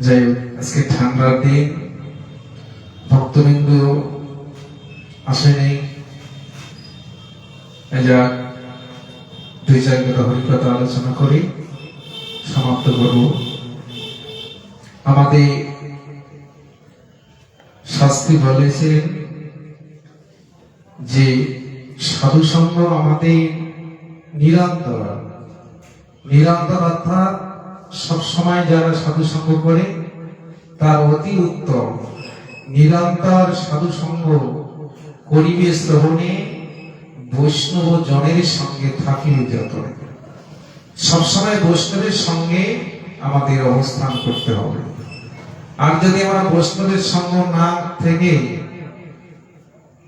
যাই হোক, আজকে ঠান্ডার দিন, ভক্তবিন্দু আসেনি, যাক দুই চার কথা হরিকথা আলোচনা করি, সমাপ্ত করব। আমাদের শাস্ত্রী বলেছেন যে সাধু সঙ্গ আমাদের নিরন্তর অর্থাৎ সবসময় যারা সাধু সঙ্গ করে তার অতি উত্তম। নিরন্তর সাধু সঙ্গ করিবে শ্রবণে, বৈষ্ণব জনের সঙ্গে থাকিলে যতনে। সবসময় বৈষ্ণবের সঙ্গে আমাদের অবস্থান করতে হবে। আর যদি আমরা বৈষ্ণবের সঙ্গ না থেকে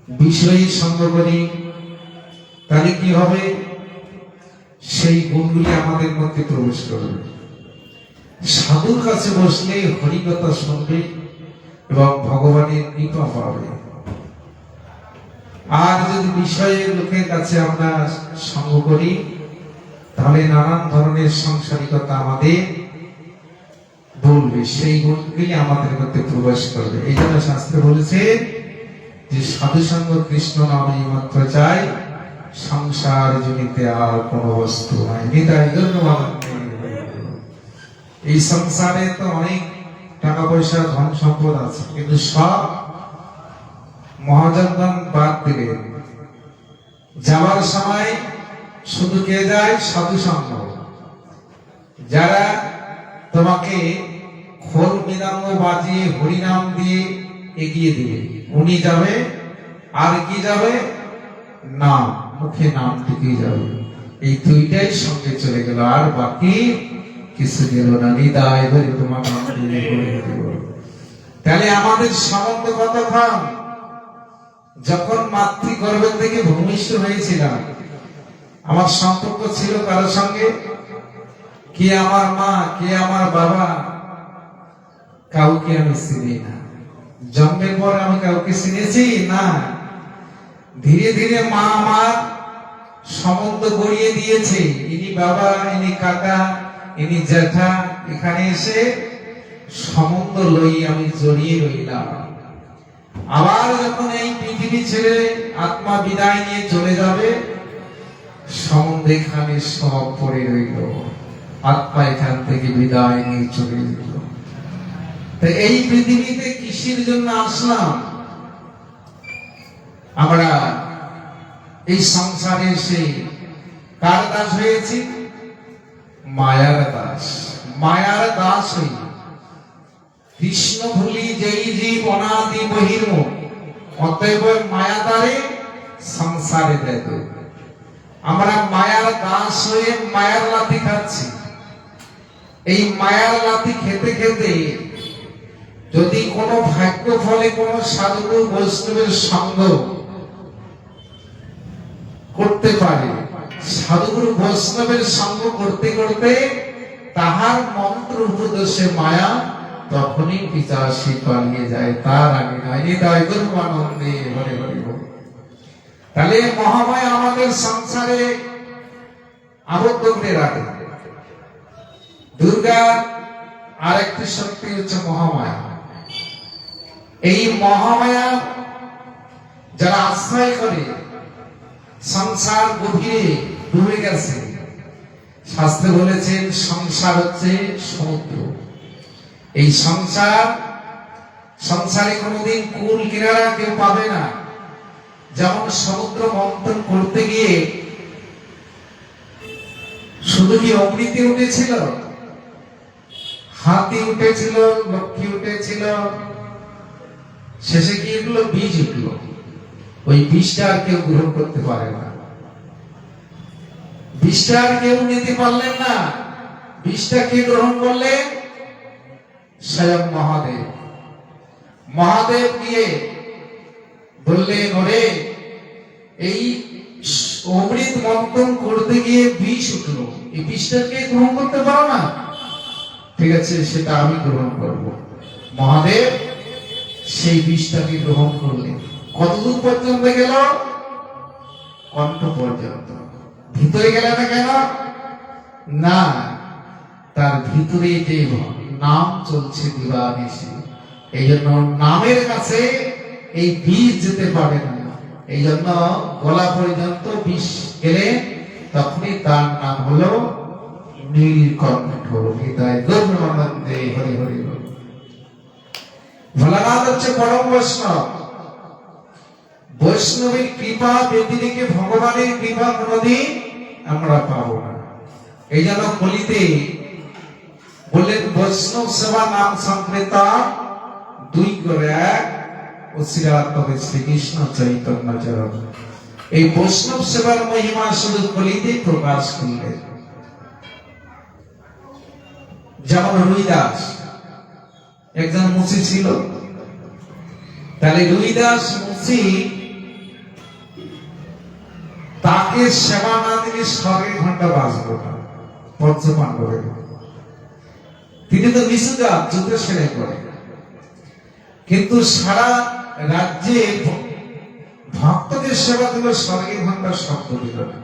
বিষয়ী সঙ্গ করি তাহলে কি হবে? সেই গুণগুলি আমাদের মধ্যে প্রবেশ করবে। সাধুর কাছে বসলে হরিকথা শুনবে এবং ভগবানের কৃপা পাবে। আর যদি বিষয়ের লোকের কাছে আমরা সঙ্গ করি তাহলে নানান ধরনের সংসারিকতা আমাদের বলবে, সেই গুণগুলি আমাদের মধ্যে প্রবেশ করবে। এই জন্য শাস্ত্রে বলেছে যে সাধু সঙ্গ কৃষ্ণ নামই মাত্র চাই, সংসার জনিতে আর কোন বস্তু নাই। নিতাই ধন্যবাদ। এই সংসারে তো অনেক টাকা পয়সা ধন সম্পদ আছে, কিন্তু সব মহাজনগণ বাদ দিলেন। যাওয়ার সময় শুধু কে যায়? সাধু সঙ্গ। যারা তোমাকে খোল মৃদঙ্গ বাজিয়ে হরিনাম দিয়ে এগিয়ে দিবে, উনি যাবে। আর কি যাবে? নাম, মুখে নাম টিকে যাবে। এই দুইটাই সঙ্গে চলে গেল, আর বাকি কিছু গেল না। হৃদয় ধরে তোমার নাম দিয়ে তাহলে আমাদের সম্বন্ধ কতক্ষণ? যখন মাতৃগর্ভ থেকে ভূমিষ্ঠ হয়েছিলাম, আমার সম্পর্ক ছিল কারোর সঙ্গে? কে আমার মা, কে আমার বাবা? কাউকে আমি চিনি না। জন্মের পর আমি কাউকে চিনেছি না। ধীরে ধীরে মা আমার সম্বন্ধ গড়িয়ে দিয়েছে। ইনি বাবা, ইনি কাকা, ইনি জ্যাঠা। এখানে এসে সম্বন্ধ লই আমি জড়িয়ে রইলাম। আবার যখন এই পৃথিবী ছেড়ে আত্মা বিদায় নিয়ে চলে যাবে, সম্বন্ধ এখানে সব পড়ে রইল। আত্মা এখান থেকে বিদায় নিয়ে চলে গেল। এই পৃথিবীতে কিসের জন্য আসলাম? আমরা এই সংসারে এসে কার দাস হয়েছি? মায়ার দাস। মায়ার দাস হই। কৃষ্ণ ভুলি যেই জীব অনাদি বহির্মুখ, অতএব মায়াদারে সংসারে দেয়। আমরা মায়ার দাস হয়ে মায়ার লাথি খাচ্ছি। এই মায়ার লাথি খেতে খেতে যদি কোনো ভাগ্য ফলে কোনো সাধুগুরু বৈষ্ণবের সঙ্গ করতে পারে, সাধুগুরু বৈষ্ণবের সঙ্গ করতে করতে তাহার মন্ত্র উপদেশে মায়া তখনই পিছাসি পালিয়ে যায়, তার আগে নয়। হৃদয় গর্বানন্দে হরে হরে বল। তাহলে মহামায়া আমাদের সংসারে আবদ্ধ করে রাখে। দুর্গা আর একটি শক্তি হচ্ছে মহামায়া। এই মহামায়া যারা আশ্রয় করে সংসার গভীরে ডুবে গেছে। শাস্ত্রে বলেছেন সংসার হচ্ছে সমুদ্র। এই সংসারে কোনোদিন কুল কিনারা কেউ পাবে না। যেমন সমুদ্র মন্থন করতে গিয়ে শুধু কি অমৃতি উঠেছিল? হাতি উঠেছিল, লক্ষ্মী উঠেছিল, শেষে কি উঠলো? বীজ উঠলো। ওই বীজটা আর কেউ গ্রহণ করতে পারে না। বীজটা আর কেউ নিতে পারলেন না। বীজটা কে গ্রহণ করলেন? স্বয়ং মহাদেব। মহাদেব গিয়ে বললেন, ওরে এই অমৃত মন্থন করতে গিয়ে বিষ উঠলো, এই বিষটাকে গ্রহণ করতে পারো না? ঠিক আছে, সেটা আমি গ্রহণ করব। মহাদেব সেই বিষটাকে গ্রহণ করলেন। কতদূর পর্যন্ত গেল? কণ্ঠ পর্যন্ত। ভিতরে গেল না কেন? না, তার ভিতরে যে নাম চলছে দিবানিশি। এই জন্য নামের কাছে এই বিষ যেতে পারে না। এই জন্য গলা পর্যন্ত বিষ গেলে তখনই তার নাম হলো নীলকণ্ঠ। হৃদয় গৌরানন্দে হরি হরি বল। ভোলানাথ হচ্ছে পরম বৈষ্ণব। বৈষ্ণবের কৃপা ব্যতিরেকে ভগবানের কৃপা কোনদিন আমরা পাবো না। এই জন্য কলিতে বললেন বৈষ্ণব সেবা নাম সংকৃতা 2:1 ও শ্রীরাত্মবে শ্রীকৃষ্ণ চৈতন্য চরণ। এই বৈষ্ণব সেবার মহিমা শুধু কলিতে প্রকাশ করলেন। যেমন রুইদাস একজন মুচি ছিল, তাহলে রুইদাস মুচি তাকে সেবা না দিলে স্বর্গের ঘন্টা বাজবে না। পঞ্চপাণ্ডবের তিনি তো নিষেধাজ্ঞা যুদ্ধ সেলাই করে, কিন্তু সারা রাজ্যে ভক্তদের সেবা দিল, স্বর্গের ঘন্টার শব্দ দিল না।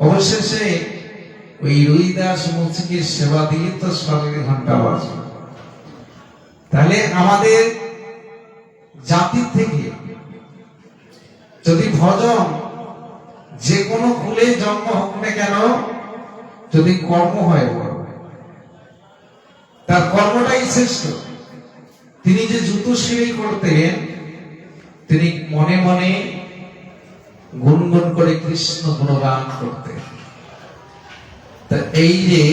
অবশেষে ওই রুইদাস মুচিকে সেবা দিয়ে তো স্বর্গের ঘন্টা বাজবে। তাহলে আমাদের জাতির থেকে যদি ভজন যে কোনো কুলে জন্ম হোক না কেন, যদি কর্ম হয় তার কর্মটাই শ্রেষ্ঠ। তিনি যে জুতো সেলাই করতেন, তিনি মনে মনে গুনগুন করে কৃষ্ণ গুণগান করতেন। তা এই যে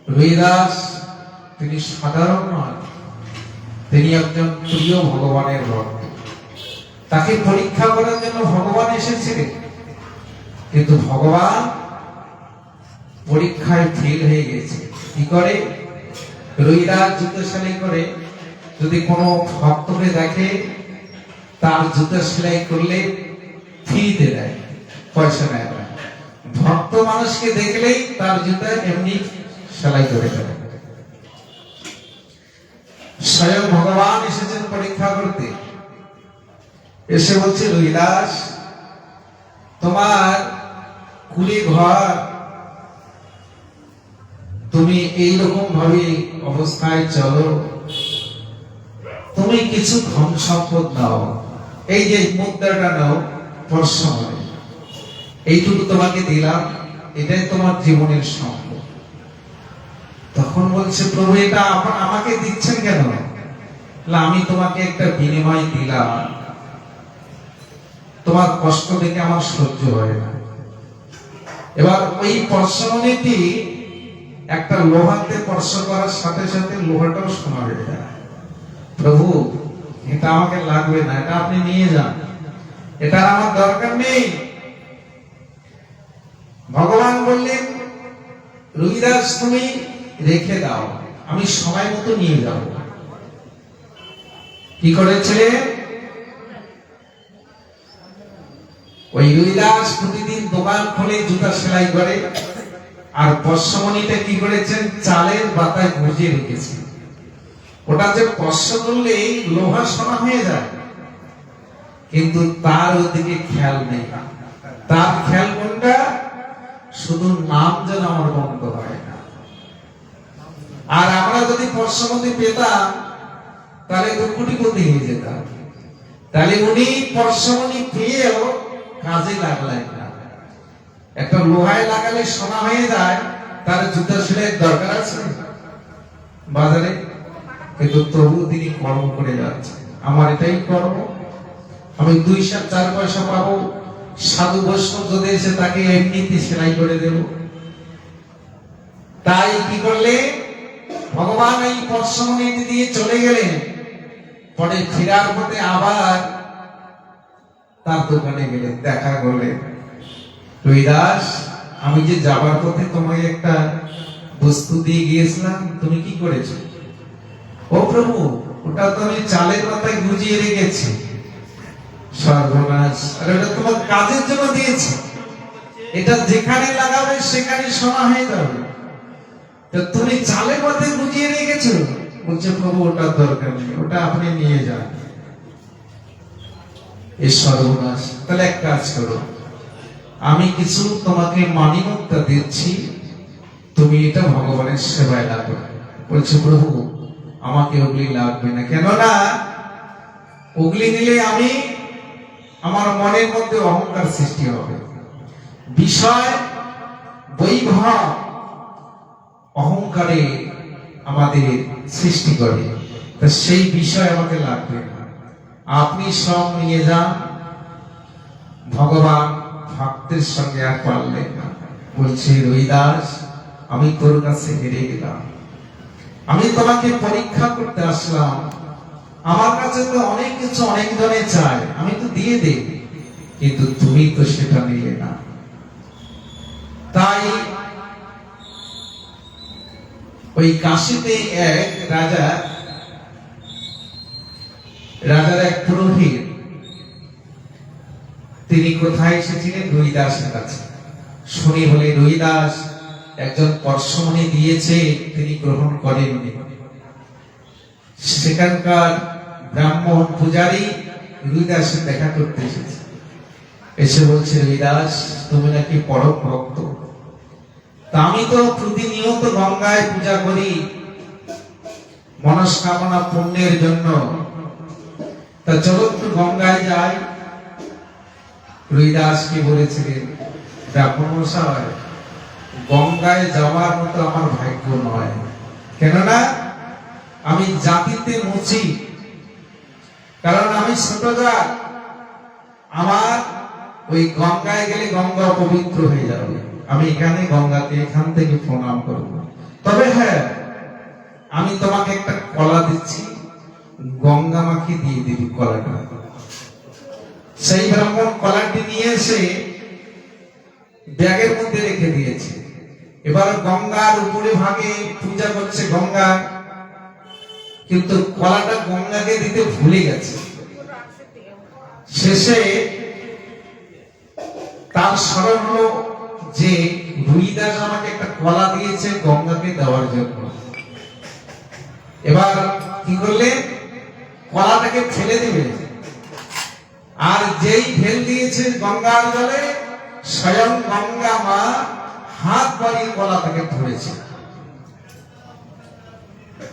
রুইদাস তিনি সাধারণ নয়, তিনি একজন প্রিয় ভগবানের ভক্ত। তাকে পরীক্ষা করার জন্য ভগবান এসেছিলেন, কিন্তু ভগবান পরীক্ষায় ফেল হয়ে গেছে। কি করে? রুইদাস জুতো সেলাই করে, যদি কোনো ভক্তকে দেখে তার জুতো সেলাই করলে ফ্রিতে দেয়, পয়সা নেয় না। ভক্ত মানুষকে দেখলেই তার জুতো এমনি সেলাই করে দেয়। স্বয়ং ভগবান এসেছেন পরীক্ষা করতে। এসে বলছে রুইদাস, তোমার কুলি ঘর, তুমি এইরকম ভাবে অবস্থায় চলো, তুমি কিছু ধন সম্পদ নাও, এই যে মুদ্রাটা নাও, পরশমণি, এইটুকু তোমাকে দিলাম, এটাই তোমার জীবনের সম্পদ। তখন বলছে প্রভু, এটা আমাকে দিচ্ছেন কেন? আমি তোমাকে একটা বিনিময় দিলাম, তোমার কষ্ট দেখে আমার সহ্য হয় না। এবার ওই পরশমণিটি একটা লোহাতে স্পর্শ করার সাথে সাথে লোহাটাও সোনা হয়ে যায়। প্রভু, এটা আমাকে লাগবে না, এটা আপনি নিয়ে যান, এটা আমার দরকার নেই। ভগবান বললেন, রুইদাস তুমি রেখে দাও, আমি সময় মতো নিয়ে যাব। কি করেছিলেন? ওই রুইদাস প্রতিদিন দোকান খুলে জুতা সেলাই করে, আর পরশমণিটা কি করেছেন? চালের বাতায় গুঁজে রেখেছেন। ওটা যে স্পর্শ করলে লোহা সোনা হয়ে যায়, কিন্তু তার ওদিকে খেয়াল নেই। তার খেয়াল কোনটা? শুধু নাম যেন আমার বন্ধ হয় না। আর আমরা যদি পরশমণি পেতাম তাহলে তো কোটিপতি হয়ে যেতাম। তাহলে উনি পরশমণি পেয়েও কাজে লাগলেন না। একটা লোহায় লাগালে সোনা হয়ে যায়, তার জুতা সেলাইয়ের দরকার আছে বাজারে? কিন্তু তবু তিনি কর্ম করে যাচ্ছেন। আমার এটাই কর্ম, আমি 2-4 পয়সা পাবো, সাধু বৈষ্ণব যদি এসে তাকে এমনিতে সেলাই করে দেব। তাই কি করলে? ভগবান এই পরশমণি দিয়ে চলে গেলেন। পরে ফেরার পথে আবার তার দোকানে গেলেন, দেখা করলেন, রুইদাস, আমি যে যাবার পথে তোমাকে একটা বস্তু দিয়ে গিয়েছিলাম, তুমি কি করেছো? ও প্রভু, ওটা তো আমি চালের মাথায় গুজিয়ে রেখেছি। সর্বনাশ! আর এটা তোমার কাজের জন্য দিয়েছি, এটা যেখানে লাগাবে সেখানে সোনা হয়ে যাবে, তো তুমি চালের মাথায় গুজিয়ে রেখেছো। বলছে প্রভু, ওটার দরকার নেই, ওটা আপনি নিয়ে যান। এই সর্বনাশ! তাহলে এক কাজ করো, আমি কিছু তোমাকে মানিমুক্তা দিচ্ছি, তুমি এটা ভগবানের সেবায় লাগো। বলছে প্রভু আমাকে ওগুলি লাগবে না, কেননা ওগুলি নিলে আমি আমার মনের মধ্যে অহংকার সৃষ্টি হবে, বিষয় বৈভব অহংকারে আমাদের সৃষ্টি করে, তা সেই বিষয় আমাকে লাগবে না, আপনি সব নিয়ে যান। ভগবান ভক্তের সঙ্গে আর পারলেন না, বলছে রবিদাস আমি তোর কাছে হেরে গেলাম, আমি তোমাকে পরীক্ষা করতে আসলাম, আমার কাছে তো অনেক কিছু অনেক জনে চায়, আমি তো দিয়ে দেই, কিন্তু তুমি তো সেটা নিলে না। তাই ওই কাশীতে এক রাজার এক পুরোহিত, তিনি কোথায় এসেছিলেন? রবিদাসের কাছে। শুনি বলে রবিদাস একজন পরশমণি দিয়েছে, তিনি গ্রহণ করেননি। সেখানকার ব্রাহ্মণ পূজারী রবিদাসের দেখা করতে এসেছে, এসে বলছে রবিদাস তুমি নাকি পরম ভক্ত, তা আমি তো প্রতিনিয়ত গঙ্গায় পূজা করি মনস্কামনা পূর্ণের জন্য, তা চলো একটু গঙ্গায় যাই। রবিদাস কি বলেছিলেন? ব্রাহ্মণ মশাই গঙ্গায় যাওয়ার মতো আমার ভাগ্য নয়, কেননা আমি জাতিতে মুচি, কারণ আমি ছোট জাত, আমার ওই গঙ্গায় গেলে গঙ্গা অপবিত্র হয়ে যাবে, আমি এখানে গঙ্গাকে এখান থেকে প্রণাম করব। তবে হ্যাঁ আমি তোমাকে একটা কলা দিচ্ছি, গঙ্গা মাকে দিয়ে দিবি কলাটা। সেই ব্রাহ্মণ কলাটি নিয়ে এসে ব্যাগের মধ্যে রেখে দিয়েছে। এবার গঙ্গার উপরে ভাগে পূজা করছে গঙ্গা, কিন্তু কলাটা গঙ্গাকে দিতে ভুলে গেছে। শেষে তার স্মরণ হলো যে রবিদাস আমাকে একটা কলা দিয়েছে গঙ্গাকে দেওয়ার জন্য। এবার কি করলে? কলাটাকে ফেলে দিবে, আর যেই ফেল দিয়েছে গঙ্গার জলে, স্বয়ং গঙ্গা মা হাত বাড়িয়ে কলাটাকে ধরেছে।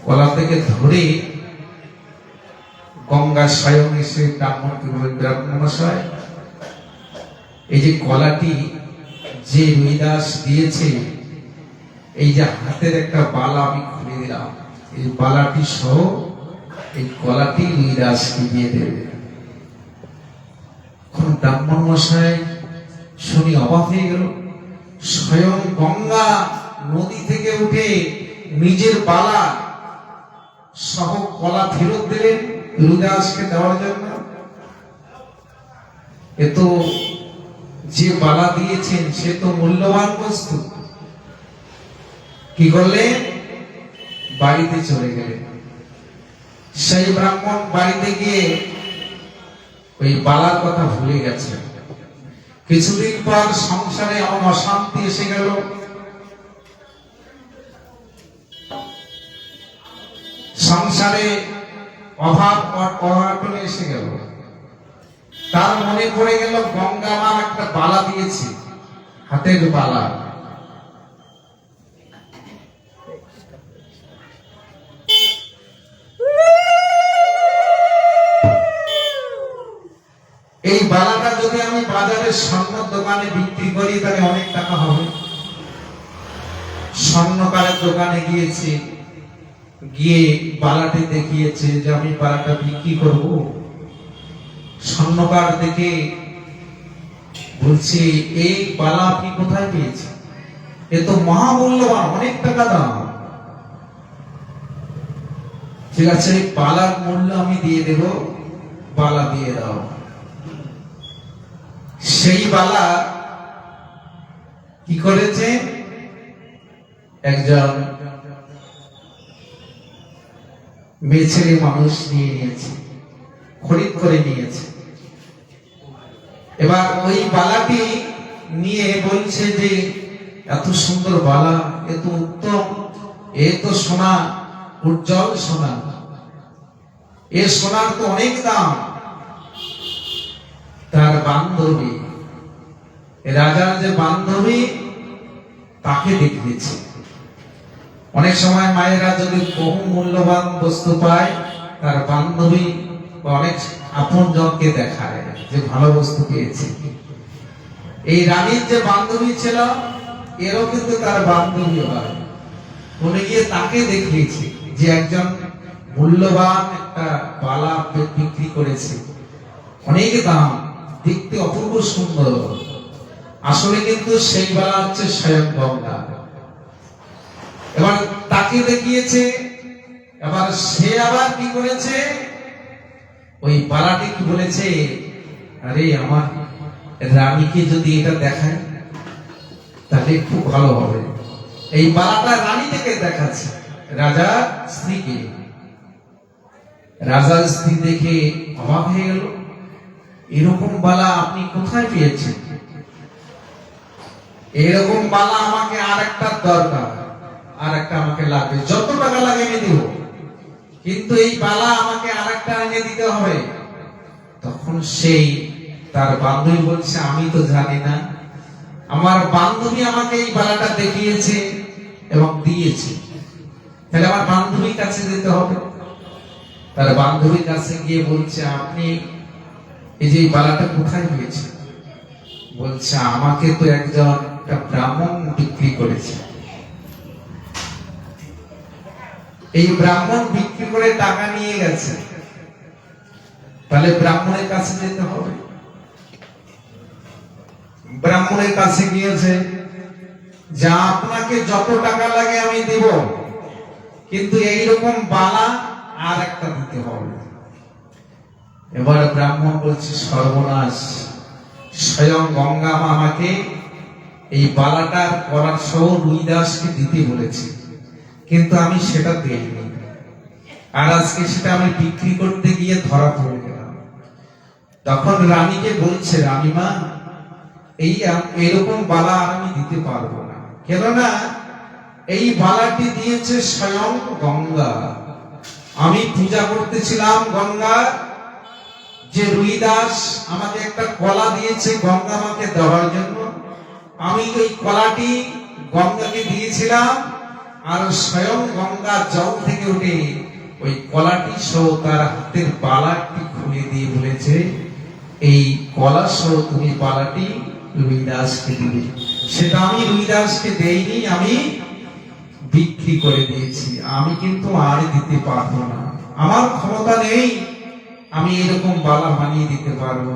কলা থেকে ধরে গঙ্গা স্বয়ং এসে ব্রাহ্মণকে বললেন, ব্রাহ্মণ মশাই এই যে কলাটি যে রবিদাস দিয়েছে, এই যে হাতের একটা বালা আমি খুলে দিলাম, এই বালাটি সহ এই কলাটি রবিদাসকে দিয়ে দেবে। ব্রাহ্মণ মশাই শুনি অবাক হয়ে গেল, স্বয়ং গঙ্গা নদী থেকে উঠে নিজের বালা সহ কলা ফেরত দিলেন রবিদাসকে দেওয়ার জন্য। এ তো যে বালা দিয়েছেন সে তো মূল্যবান বস্তু। কি করলেন? বাড়িতে চলে গেলেন। সেই ব্রাহ্মণ বাড়িতে গিয়ে ওই বালার কথা ভুলে গেছে। কিছুদিন পর সংসারে এমন অশান্তি এসে গেল, সংসারে অভাব অনটন এসে গেল। তার মনে পড়ে গেল গঙ্গা মা একটা বালা দিয়েছে, হাতের বালা। এই বালাটা যদি আমি বাজারের স্বর্ণ দোকানে বিক্রি করি তাহলে অনেক টাকা হবে। স্বর্ণকারের দোকানে গিয়েছে, গিয়ে বালাটি দেখিয়েছে যে আমি বালাটা বিক্রি করব। স্বর্ণকার দেখে বলছে, এই বালা আপনি কোথায় পেয়েছেন? এ তো মহামূল্যবান, অনেক টাকা দাম। ঠিক আছে, বালার মূল্য আমি দিয়ে দেব, বালা দিয়ে দাও। সেই বালা কি করেছে? একজন মেয়ে ছেলে মানুষ নিয়ে নিয়েছে, খরিদ করে নিয়েছে। এবার ওই বালাটি নিয়ে বলছে যে এত সুন্দর বালা, এত উত্তম, এ তো সোনা, উজ্জ্বল সোনা, এ সোনার তো অনেক দাম। তার বান্ধবী, রাজার যে বান্ধবী, তাকে দেখিয়েছে। অনেক সময় মায়েরা যদি বহু মূল্যবান বস্তু পায়, তার বান্ধবী বা অনেক আপন জনকে দেখায় যে ভালো বস্তু পেয়েছে। এই রানীর যে বান্ধবী ছিল, এরও কিন্তু তার বান্ধবী হয়। উনি গিয়ে তাকে দেখিয়েছে যে একজন মূল্যবান একটা বালা বিক্রি করেছে, অনেক দাম, দেখতে অপূর্ব সুন্দর। আসলে কিন্তু সেই বালা হচ্ছে স্বয়ং গঙ্গা। এবার তাকে দেখিয়েছে, এবার সে আবার কি করেছে, ওই বালাটি কি বলেছে, আরে আমার রানীকে যদি এটা দেখায় তাহলে খুব ভালো হবে। এই বালাটা রানী থেকে দেখাচ্ছে রাজার স্ত্রীকে। রাজার স্ত্রী দেখে অবাক হয়ে গেল, এরকম বালা আপনি কোথায় পেয়েছেন? এরকম বালা আমাকে আর একটা দরকার, আর একটা আমাকে লাগবে, যত টাকা লাগে আমি দিব, কিন্তু এই বালা আমাকে আর একটা এনে দিতে হবে। তখন সেই তার বান্ধবী বলছে, আমি তো জানি না, আমার বান্ধবী আমাকে এই বালাটা দেখিয়েছে এবং দিয়েছে, তাহলে আমার বান্ধবীর কাছে যেতে হবে। তার বান্ধবীর কাছে গিয়ে বলছে, আপনি এই যে বালাটা কোথায় পেয়েছেন? বলছে, আমাকে তো একজন একটা ব্রাহ্মণ বিক্রি করেছে, এই ব্রাহ্মণ বিক্রি করে টাকা নিয়ে গেছে, তাহলে ব্রাহ্মণের কাছে যেতে হবে। ব্রাহ্মণের কাছে গিয়েছে, যা আপনাকে যত টাকা লাগে আমি দেব, কিন্তু এইরকম বালা আর একটা দিতে হবে। এবার ব্রাহ্মণ বলছে, সর্বনাশ, স্বয়ং গঙ্গা মা আমাকে এই বালাটার করার সহ রুইদাসকে দিতে বলেছে, কিন্তু আমি সেটা দেইনি, আর আজকে সেটা আমি বিক্রি করতে গিয়ে ধরা পড়ে গেলাম। তখন রানীকে বলছে, রানীমা, এরকম বালা আর আমি দিতে পারবো না, কেননা এই বালাটি দিয়েছে স্বয়ং গঙ্গা। আমি পূজা করতেছিলাম গঙ্গা, যে রুইদাস আমাকে একটা কলা দিয়েছে গঙ্গা মাকে দেওয়ার জন্য, আমি ওই কলাটি গঙ্গাকে দিয়েছিলাম, আর স্বয়ং গঙ্গা জল থেকে উঠে ওই কলাটি সহ তার হাতের বালাটি খুলে দিয়ে বলেছে, এই কলা সহ তুমি বালাটি রুইদাসকে দিবে। সেটা আমি রুইদাসকে দেইনি, আমি বিক্রি করে দিয়েছি, আমি কিন্তু আর দিতে পারবো না, আমার ক্ষমতা নেই আমি এরকম বালা বানিয়ে দিতে পারবো।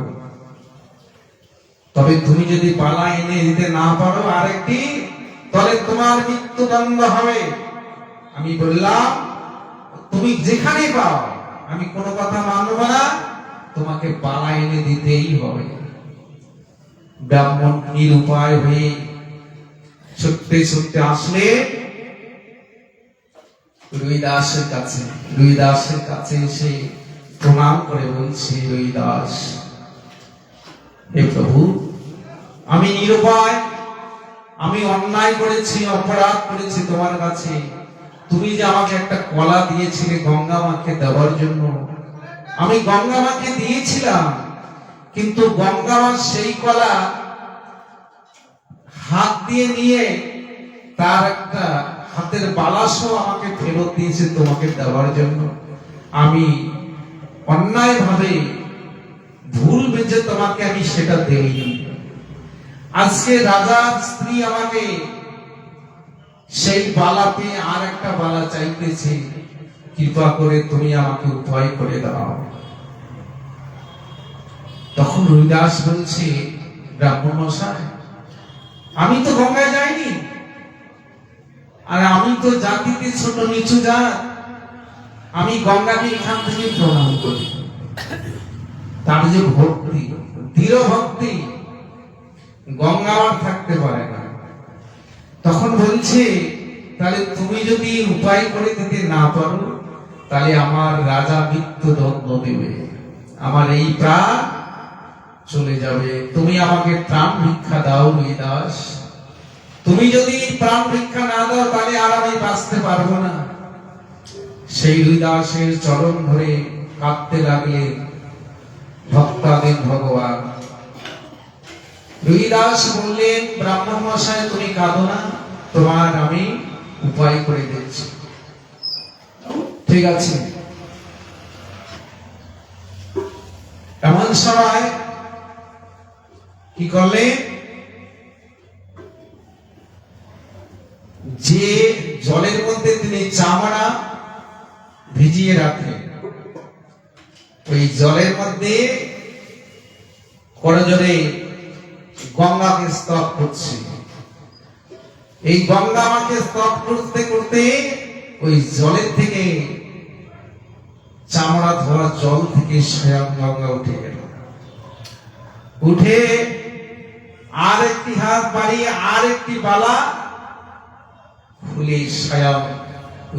তবে তুমি যদি বালা এনে দিতে না পারো আরেকটি, তাহলে তোমার মৃত্যুদণ্ড হবে। আমি বললাম, তুমি যেখানে পাও আমি কোনো কথা মানবো না, তোমাকে বালা এনে দিতেই হবে। ব্রাহ্মণ নিরুপায় হয়ে ছুটতে ছুটতে আসলে রুইদাসের কাছে এসে প্রণাম করে বলছি, রুইদাস, হে প্রভু, আমি নিরুপায়, আমি অন্যায় করেছি, অপরাধ করেছি তোমার কাছে। তুমি যে আমাকে একটা কলা দিয়েছিলে গঙ্গা মাকে দেওয়ার জন্য, আমি গঙ্গা মাকে দিয়েছিলাম, কিন্তু গঙ্গা মা সেই কলা হাত দিয়ে নিয়ে তার একটা হাতের বালাসও আমাকে ফেরত দিয়েছে তোমাকে দেওয়ার জন্য। আমি অন্যায় ভাবে ভুল বেঁচে তোমাকে আমি সেটা দেইনি। আজকে রাজার স্ত্রী আমাকে সেই বালা পেয়ে আর একটা বালা চাইতেছে, কৃপা করে তুমি আমাকে উপায় করে দাও। তখন রুইদাস বলছে, ব্রাহ্মণ মশাই, আমি তো গঙ্গায় যাইনি, আর আমি তো জাতিতে ছোট নিচু জাত, আমি গঙ্গাকে এখান থেকে প্রণাম করি। তার যে ভক্তি, দৃঢ় ভক্তি, গঙ্গা আর থাকতে পারে না। তখন বলছে, তাহলে তুমি যদি উপায় করে দিতে না পারো, তাহলে আমার রাজা মৃত্যুদণ্ড দেবে, আমার এই প্রাণ চলে যাবে। তুমি আমাকে প্রাণ ভিক্ষা দাও রুইদাস, তুমি যদি প্রাণ ভিক্ষা না দাও তাহলে আর আমি বাঁচতে পারবো না। সেই রুইদাসের চরণ ধরে কাঁদতে লাগলেন ভক্তাধীন ভগবান। রুইদাস বললেন, ব্রাহ্মণ মশাই, তুমি কাঁদো না, তোমার আমি উপায় করে দিচ্ছি। ঠিক আছে, এমন সময় কি করলে, যে জলের মধ্যে তিনি চামড়া ভিজিয়ে রাখলেন, ওই জলের মধ্যে করজোরে গঙ্গাকে স্তব করছে। এই গঙ্গা আমাকে স্তব করতে করতে ওই জলের থেকে, চামড়া ধোয়া জল থেকে স্বয়ং গঙ্গা উঠে গেল। উঠে আর একটি হাত বাড়িয়ে আর একটি বালা খুলে স্বয়ং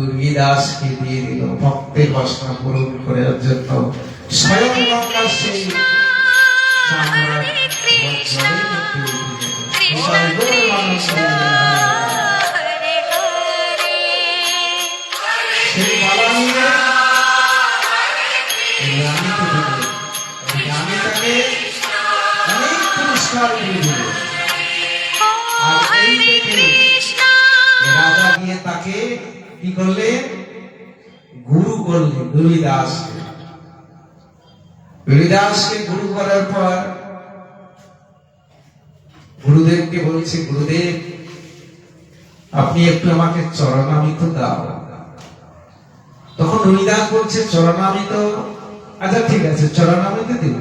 উর্মিদাসকে দিয়ে দিল, ভক্তের বাসনা পূরণ করার জন্য। স্বয়ং গঙ্গা সেই চামড়া জলের মধ্যে উঠে গেল। সেই বালা নিয়ে রানীটাকে অনেক পুরস্কার দিয়ে দিল। আর এই দেখে রাজা গিয়ে তাকে কি করলেন, গুরু করলেন হরিদাসকে। হরিদাসকে গুরু করার পর গুরুদেবকে বলছে, গুরুদেব আপনি একটু আমাকে চরণামৃত দাও। তখন হরিদাস বলছে, চরণামৃত, আচ্ছা ঠিক আছে চরণামৃত দিব।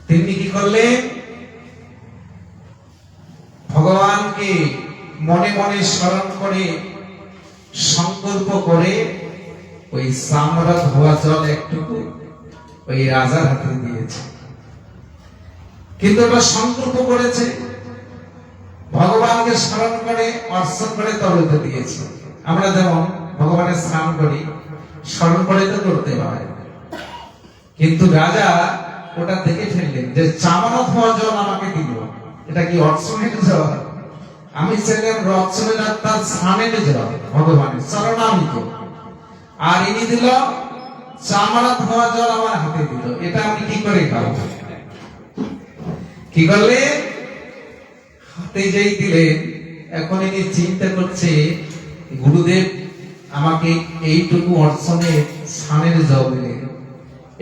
তিনি কি করলেন, ভগবানকে মনে মনে স্মরণ করে সংকল্প করে ওই চামড়া ধোয়া জল একটুকু ওই রাজার হাতে দিয়েছে। কিন্তু ওটা সংকল্প করেছে, ভগবানকে স্মরণ করে অর্চন করে তবে দিয়েছে। আমরা যেমন ভগবানের স্নান করি, স্মরণ করে তো করতে হয়, কিন্তু রাজা ওটা দেখে ফেললেন যে চামড়া ধোয়া জল আমাকে দিল, এটা কি অর্চনের জল? আমি ছিলাম অর্চনের তার স্নানের জল, ভগবানের চরণামৃত, আর ইনি দিল চামড়া ধোয়া জল আমার হাতে দিল, এটা আমি কি করে খাবো? কি করলে, হাতে যেই দিলেন, এখন ইনি চিন্তা করছে, গুরুদেব আমাকে এইটুকু অর্চনের স্নানের জল দিলেন,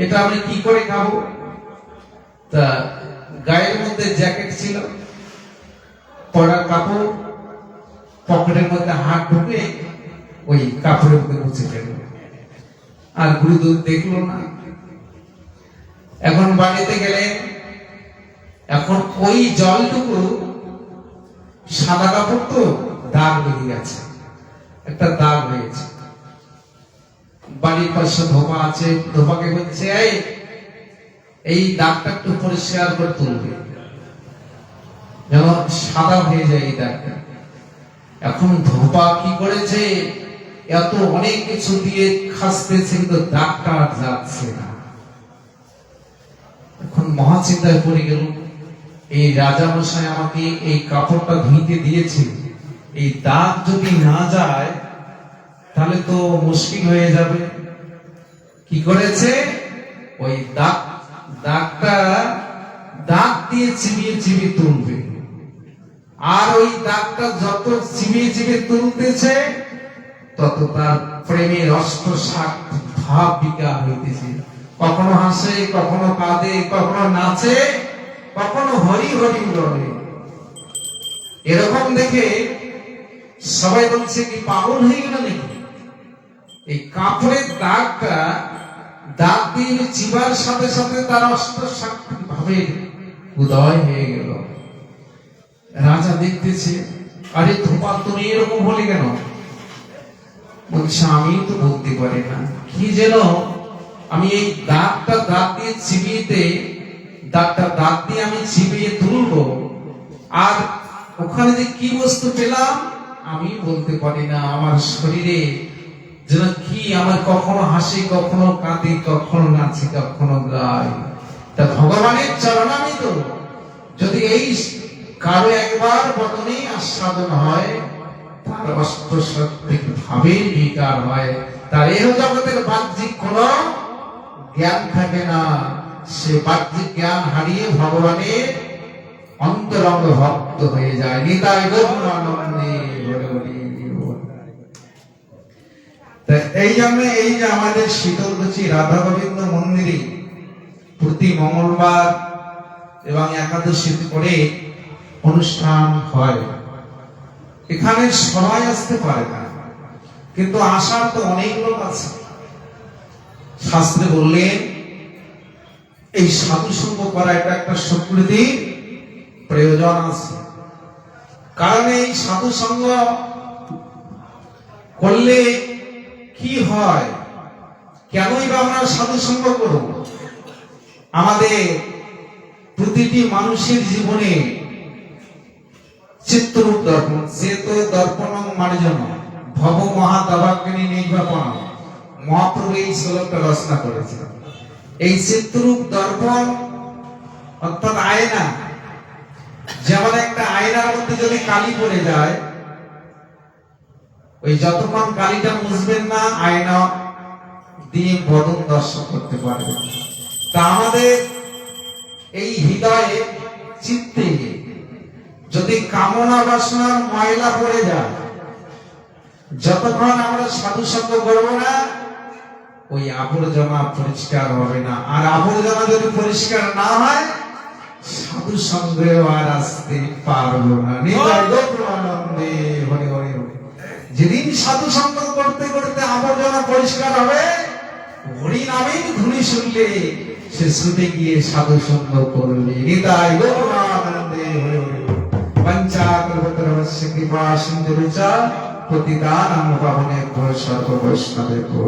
এটা আমি কি করে খাবো? তা গায়ের মধ্যে জ্যাকেট ছিল, পরা কাপড়, পকেটের মধ্যে হাত ঢুকে ওই কাপড়ের মধ্যে মুছে ফেলল। আর গুরুদেব দেখলো না। এখন বাড়িতে গেলে, এখন ওই জলটুকু, সাদা কাপড় তো দাগ লেগে গেছে, একটা দাগ হয়েছে। বাড়ির পাশে ধোপা আছে, ধোপাকে বলছে, এই দাগটা একটু পরিষ্কার করে তুলবে, যেন সাদা হয়ে যায় এই দাগটা। এখন ধোপা কি করেছে, এত অনেক কিছু দিয়ে খাসতেছে, কিন্তু দাগটা আর যাচ্ছে না। এখন মহাচিন্তায় পড়ে গেল, এই রাজা মশাই আমাকে এই কাপড়টা ধুইতে দিয়েছে, এই দাগ যদি না যায় তাহলে তো মুশকিল হয়ে যাবে। কি করেছে, ওই দাগটা দাগ দিয়ে চিবিয়ে চিবিয়ে তুলবে, আর ওই দাগটা যত চিবিয়ে চিবিয়ে তুলতেছে তত তার প্রেমের অষ্টসাৎ ভাব বিকাশ হইতেছে। কখনো হাসে, কখনো কাঁদে, কখনো নাচে, কখনো হরি হরি বলে। এরকম দেখে সবাই বলছে, কি পাগল হয়ে গেল নাকি? এই কাপড়ের দাগটা দাগ দিয়ে চিবার সাথে সাথে তার অষ্টসাৎ ভাবের উদয় হয়ে গেল। রাজা দেখতেছে, আরে ধোপা তুমি এরকম বলে কেন? বলছে, আমি তো বলতে পারি না, কি যেন আমি এই দাগটা দাগ দিয়ে চিবিয়েতে, দাগটা দাগ দিয়ে আমি চিবিয়ে তুলবো, আর ওখানে যে কি বস্তু পেলাম আমি বলতে পারি না। আমার শরীরে যেন কি, আমার কখনো হাসি, কখনো কাঁদি, কখনো নাচি, কখনো গাই। তা ভগবানের চরণামৃত যদি এই কারো একবার বদনে আস্বাদন হয়, তার অষ্টসাত্ত্বিক ভাবের বিকার হয়, তার এহ জগতের বাহ্যিক কোন জ্ঞান থাকে না। সে বাহ্যিক জ্ঞান হারিয়ে ভগবানের অন্তরঙ্গ ভক্ত হয়ে যায়। নিতাই গৌরানন্দে হরি হরি বল। তা এই জন্য এই যে আমাদের শীতলকুচি রাধা গোবিন্দ মন্দিরে প্রতি মঙ্গলবার এবং একাদশী করে অনুষ্ঠান হয়। এখানে সবাই আসতে পারে না, কিন্তু আসার তো অনেক লোক আছে। শাস্ত্রে বললেন এই সাধু সঙ্গ করা এটা একটা সুকৃতি প্রয়োজন আছে। কারণ এই সাধু সঙ্গ করলে কি হয়, কেনই বা আমরা সাধু সঙ্গ করব? আমাদের প্রতিটি মানুষের জীবনে চিত্তরূপ দর্পণ, সে তো দর্পণ মার্জন ভব মহাদাবাগ্নি নির্বাপন, মহাপ্রভু এই শ্লোকটা রচনা করেছেন। এই চিত্তরূপ দর্পণ অর্থাৎ আয়না, যেমন একটা আয়নার মধ্যে যদি কালি পড়ে যায়, ওই যতক্ষণ কালিটা মুছবেন না আয়না দিয়ে বদন দর্শন করতে পারবেন। তা আমাদের এই হৃদয়ে চিত্তে যদি কামনা বাসনার ময়লা পড়ে যায়, যতক্ষণ আমরা সাধু সঙ্গ করবো না ওই আবর্জনা পরিষ্কার হবে না। আর আবর্জনা যদি পরিষ্কার না হয় সাধু সঙ্গে আর আসতে পারবো না। নিতাই হরি হরি হরি। যেদিন সাধু সঙ্গ করতে করতে আবর্জনা পরিষ্কার হবে, হরি নামের ধ্বনি শুনলে সে ছুটে গিয়ে সাধু সঙ্গ করবে। নিতাই গৌরানন্দে হরি হরি। পঞ্চাকল্পতরুস্য কৃপা সিন্ধুশ্চ পতিতানাং পাবনেভ্যো সর্ব বৈষ্ণবেভ্যো।